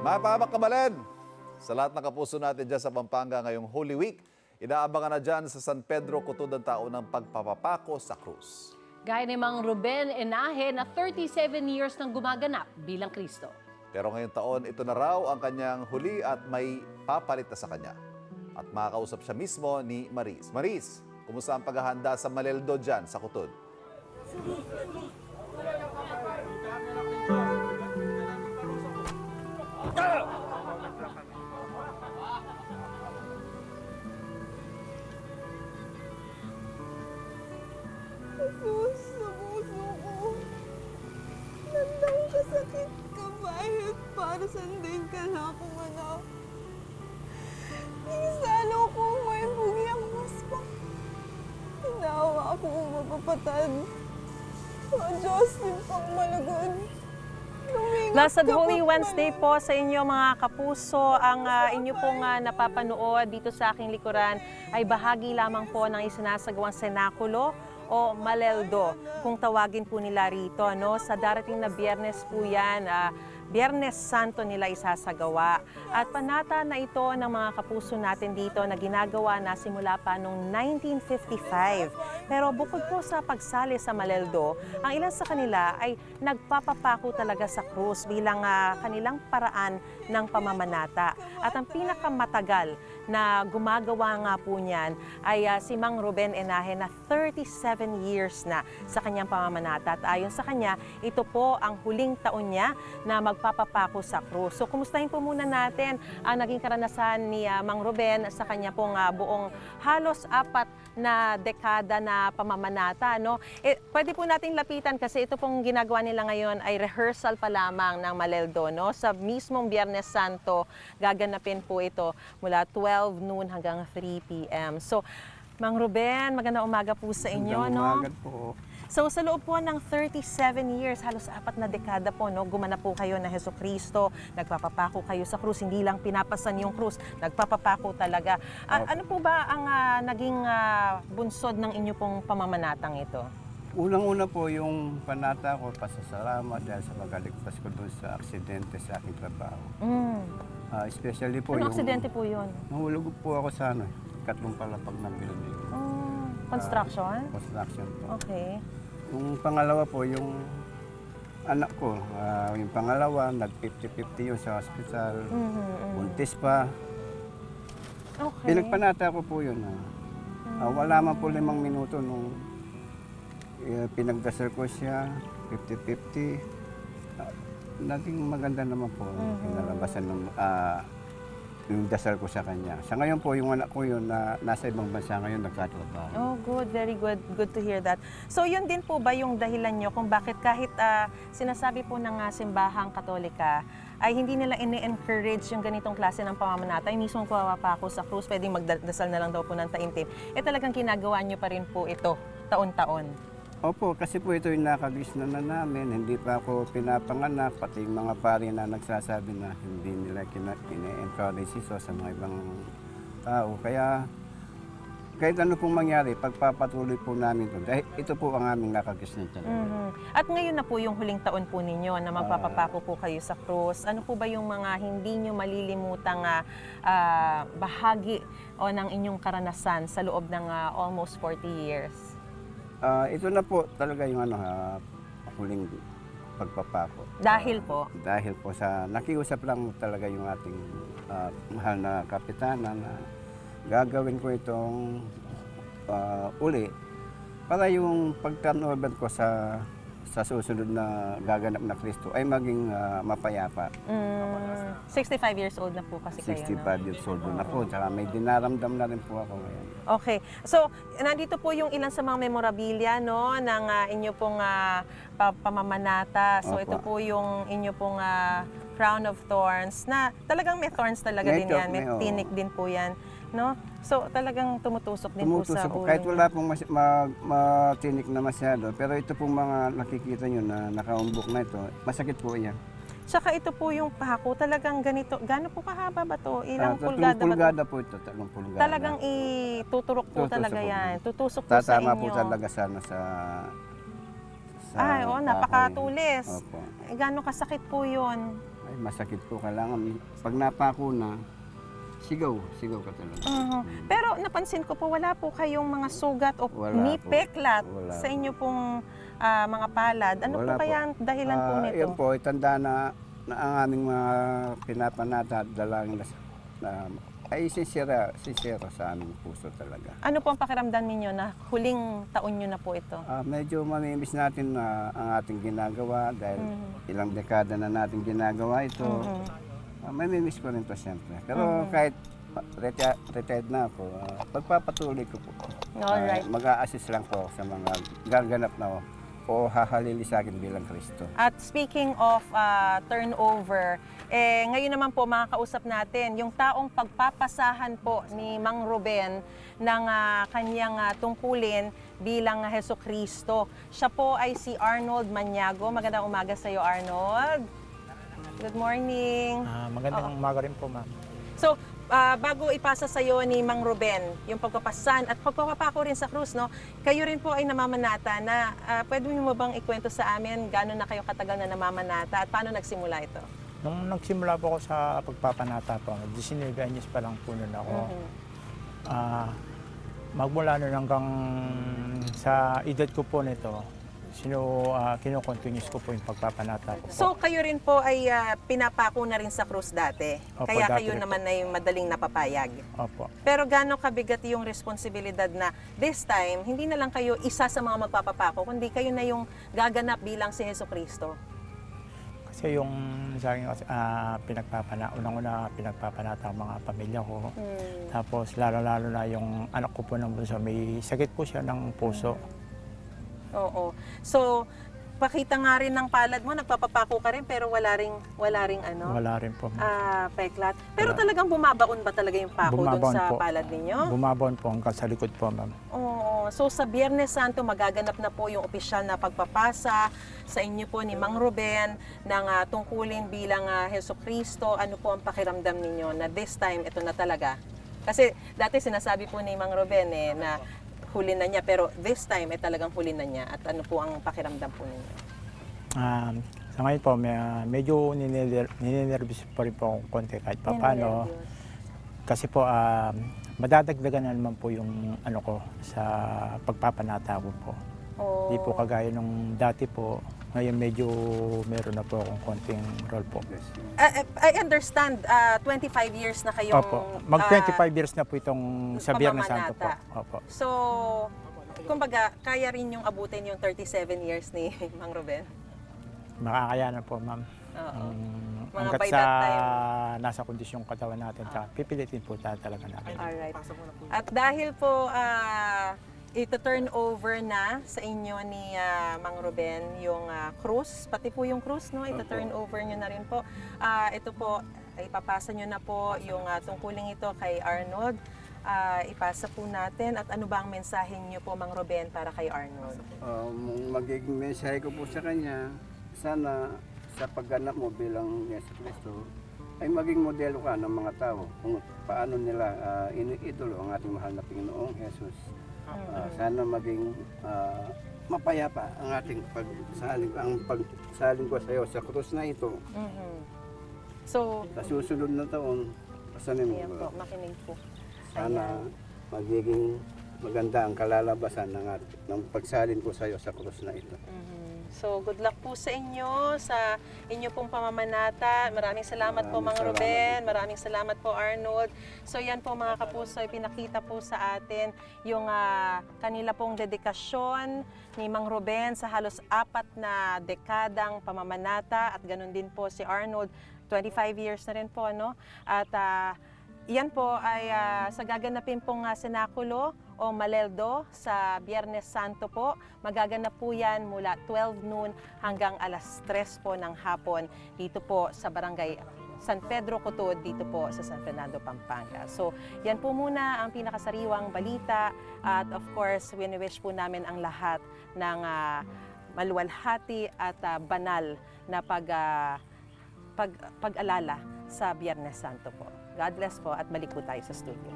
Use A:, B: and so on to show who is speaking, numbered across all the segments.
A: Mga kababayan, sa lahat ng kapuso natin dyan sa Pampanga ngayong Holy Week, inaabangan na dyan sa San Pedro kutud ang taon ng pagpapapako sa krus.
B: Gaya ni Mang Ruben Enahe na 37 years nang gumaganap bilang Kristo.
A: Pero ngayong taon, ito na raw ang kanyang huli at may papalit na sa kanya. At makakausap siya mismo ni Maris. Maris, kumusta ang paghahanda sa Maleldo dyan sa kutud?
C: Jesus, sa puso ko. Nandang kasakit ka bahit para sandin ka na akong anak. Inisalo ko may bugi ang maspa. Hinawa akong mapapatad. O Diyos, yung pang malagod.
D: Blessed Holy Wednesday po sa inyo mga kapuso. Ang inyo pong napapanood dito sa aking likuran ay bahagi lamang po ng isinasagawang senakulo o Maleldo, kung tawagin po nila rito. No? Sa darating na Biyernes po yan, Biyernes Santo nila isasagawa. At panata na ito ng mga kapuso natin dito na ginagawa na simula pa noong 1955. Pero bukod po sa pagsali sa Maleldo, ang ilan sa kanila ay nagpapapako talaga sa krus bilang kanilang paraan ng pamamanata. At ang pinakamatagal na gumagawa nga po niyan ay si Mang Ruben Enahe na 37 years na sa kanyang pamamanata. At ayon sa kanya, ito po ang huling taon niya na magpapapako sa krus. So kumustahin po muna natin ang naging karanasan ni Mang Ruben sa kanya pong buong halos 4 na dekada na pamamanata. No? Pwede po nating lapitan kasi ito pong ginagawa nila ngayon ay rehearsal pa lamang ng Maleldo. No? Sa mismong Biyernes Santo, gaganapin po ito mula 12 noon hanggang 3 p.m. So, Mang Ruben, magandang umaga po sa inyo.
E: Magandang umaga po.
D: So sa loob po ng 37 years, halos 4 na dekada po, no, gumanap po kayo na Jesucristo, nagpapapako kayo sa krus, hindi lang pinapasan yung krus, nagpapapako talaga. Ano po ba ang naging bunsod ng inyo pong pamamanatang ito?
E: Unang-una po yung panata ko, pasasalamat dahil sa magaligtas ko doon sa aksidente sa aking trabaho. Especially po
D: Anong aksidente po yun?
E: Nahulog po ako sa katlong palapag ng building.
D: Construction?
E: Construction po.
D: Okay.
E: Yung pangalawa po, yung anak ko, yung pangalawa, nag-50-50 yun sa hospital. Buntis pa.
D: Okay.
E: Pinagpanata ko po yun. Wala man po 5 minuto nung pinagdasal ko siya, 50-50. Naging maganda naman po kinalabasan ng yung dasal ko sa kanya. Sa ngayon po, yung anak ko yun na nasa ibang bansa ngayon nagkatrabaho.
D: Oh, good. Very good. Good to hear that. So, yun din po ba yung dahilan nyo kung bakit kahit sinasabi po ng simbahang Katolika ay hindi nila ini-encourage yung ganitong klase ng pamamanata, yung mismong pumapako sa krus, pwedeng magdasal na lang daw po ng taimtim. Talagang ginagawa nyo pa rin po ito, taon-taon.
E: Opo, kasi po ito yung nakagisna na namin. Hindi pa ako pinapanganak, pati yung mga pari na nagsasabi na hindi nila kine-encourage ito sa mga ibang tao. Kaya kahit ano pong mangyari, pagpapatuloy po namin ito. Dahil ito po ang aming nakagisna talaga.
D: At ngayon na po yung huling taon po ninyo na magpapapako po kayo sa krus. Ano po ba yung mga hindi nyo malilimutang bahagi o ng inyong karanasan sa loob ng almost 40 years?
E: Ito na po talaga yung huling pagpapako.
D: Dahil po?
E: Dahil po sa nakiusap lang talaga yung ating mahal na kapitana na gagawin ko itong uli para yung pag-turnover ko sa susunod na gaganap na Kristo ay maging mapayapa.
D: 65 years old na po kasi kayo,
E: 65 years old na po, tsaka may dinaramdam na rin po ako ngayon.
D: Okay. So, nandito po yung ilan sa mga memorabilia, no, ng inyo pong pamamanata. So,
E: Opo.
D: ito po yung inyo pong crown of thorns na talagang may thorns talaga din
E: Medyo,
D: yan. May tinik din po yan, no? So, talagang tumutusok din po sa ulo.
E: Kahit wala
D: niyo.
E: pong matinik na masyado, pero ito pong mga nakikita nyo na nakaumbok na ito, masakit po yan.
D: Tsaka ito po yung pako, talagang ganito. Gaano po kahaba ba to? Ilang
E: Tatlong
D: pulgada ba to?
E: pulgada po ito, 3 pulgada.
D: Talagang ituturok po
E: Tutusok
D: talaga
E: po.
D: yan. Tutusok po sa
E: Tatama
D: inyo.
E: po talaga sana
D: Ay, oo,
E: kahoy.
D: napakatulis.
E: Opo.
D: Eh, gano'ng kasakit po yun?
E: Ay, masakit po. Kailangan, pag napako na, sigaw ka talaga.
D: Pero napansin ko po, wala po kayong mga sugat o
E: Wala
D: ni
E: po.
D: peklat
E: Wala
D: sa
E: po.
D: inyo pong mga palad. Ano
E: Wala
D: po kaya ang dahilan po nito?
E: Yan po, itanda na ang aming mga pinapanata at dalangin na ay sincere sa aming puso talaga.
D: Ano po ang pakiramdam ninyo na huling taon nyo na po ito?
E: Medyo mamimiss natin na ang ating ginagawa dahil ilang dekada na natin ginagawa ito. Mamimiss ko rin to siyempre. Pero kahit retired na ako, pagpapatuloy ko po.
D: Alright.
E: Mag-a-assist lang po sa mga gaganap na o hahalili sa akin bilang Kristo.
D: At speaking of turnover, ngayon naman po makakausap natin yung taong pagpapasahan po ni Mang Ruben ng kanyang tungkulin bilang Heso Kristo. Siya po ay si Arnold Maniago. Magandang umaga sa iyo, Arnold. Good morning.
F: Magandang umaga rin po, ma'am.
D: So, bago ipasa sa iyo ni Mang Ruben yung pagpapasan at pagpapapako rin sa krus, no? Kayo rin po ay namamanata na pwede mo bang ikwento sa amin gano'n na kayo katagal na namamanata at paano nagsimula ito?
F: Nung nagsimula po ako sa pagpapanata po, 19 anyos pa lang po nun ako. Magmula nun hanggang sa edad ko po nito, kino-continuous ko po yung pagpapanata ko po.
D: So, kayo rin po ay pinapako na rin sa krus dati?
F: Opo,
D: Kaya
F: dati
D: kayo
F: rin po.
D: naman ay madaling napapayag?
F: Opo.
D: Pero gaano kabigat yung responsibilidad na this time, hindi na lang kayo isa sa mga magpapapako, kundi kayo na yung gaganap bilang si Heso Kristo?
F: Kasi yung sa akin, unang-una pinagpapanata ang mga pamilya ko. Tapos lalo-lalo na yung anak ko po ng bunso, may sakit po siya ng puso.
D: Oo. So, pakita nga rin ng palad mo, nagpapapako ka rin pero wala ring ano?
F: Wala rin po.
D: Peklat. Pero
F: Wala.
D: talagang bumabaon ba talaga yung pako doon
F: Bumabaon
D: sa
F: po.
D: palad ninyo?
F: Bumabaon po hanggang sa likod po, ma'am.
D: Oo. So sa Biyernes Santo magaganap na po yung opisyal na pagpapasa sa inyo po ni Mang Ruben ng tungkulin bilang Heso Kristo. Ano po ang pakiramdam ninyo na this time ito na talaga? Kasi dati sinasabi po ni Mang Ruben na huli na niya, pero this time ay talagang huli na niya. At ano po ang pakiramdam po ninyo?
F: Sa ngayon po, medyo ninenervous pa rin po akong konti kahit pa paano. Kasi po, madadagdagan na naman po yung ano ko sa pagpapanata ko po.
D: Oh.
F: Hindi po kagaya nung dati po. Ngayon medyo meron na po akong konting role po.
D: I understand, 25 years na kayong...
F: Opo. Mag-25 years na po itong sa Biyernes Santo po.
D: pamamanata.
F: Opo.
D: So, kumbaga, kaya rin yung abutin yung 37 years ni Mang Ruben?
F: Makakayanan po, ma'am.
D: Oo. Mga
F: Hanggat
D: by
F: sa
D: that time.
F: nasa kondisyong katawan natin, tsaka pipilitin po talaga natin.
D: Alright. At dahil po ito turn over na sa inyo ni Mang Ruben yung krus, pati po yung krus, no? Ito turn over nyo na rin po. Ito po, ipapasa nyo na po yung tungkuling ito kay Arnold. Ipasa po natin. At ano ba ang mensahe nyo po, Mang Ruben, para kay Arnold?
E: Magiging mensahe ko po sa kanya, sana sa pagganap mo bilang Yesu Kristo, ay maging modelo ka ng mga tao kung paano nila iniidolo ang ating mahal na Panginoong Jesus. Sana maging mapayapa ang ating pagsaling ko sa iyo sa krus na ito.
D: So,
E: Sa susunod na taon, pasanin
D: ayan po,
E: mo.
D: makinig po.
E: Sana magiging maganda ang kalalabasan ng pagsalin ko sa iyo sa krus na ito.
D: So, good luck po sa inyo, sa inyo pong pamamanata. Maraming salamat po, Mang
E: Maraming
D: Ruben. Maraming salamat po, Arnold. So, yan po mga kapuso, pinakita po sa atin yung kanila pong dedikasyon ni Mang Ruben sa halos 4 na dekadang pamamanata. At ganun din po si Arnold, 25 years na rin po, no? At yan po ay sa gaganapin pong senakulo o Maleldo sa Biyernes Santo po. Magaganap po yan mula 12 noon hanggang alas 3 po ng hapon dito po sa Barangay San Pedro Cotod, dito po sa San Fernando, Pampanga. So, yan po muna ang pinakasariwang balita. At of course, wini-wish po namin ang lahat ng maluwalhati at banal na pag-alala sa Biyernes Santo po. God bless po at balik po tayo sa studio.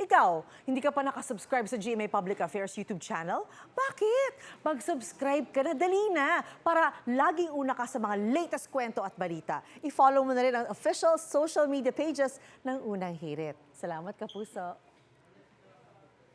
G: Ikaw, hindi ka pa nakasubscribe sa GMA Public Affairs YouTube channel? Bakit? Mag-subscribe ka na, dali na, para laging una ka sa mga latest kwento at balita. I-follow mo na rin ang official social media pages ng Unang Hirit. Salamat, Kapuso.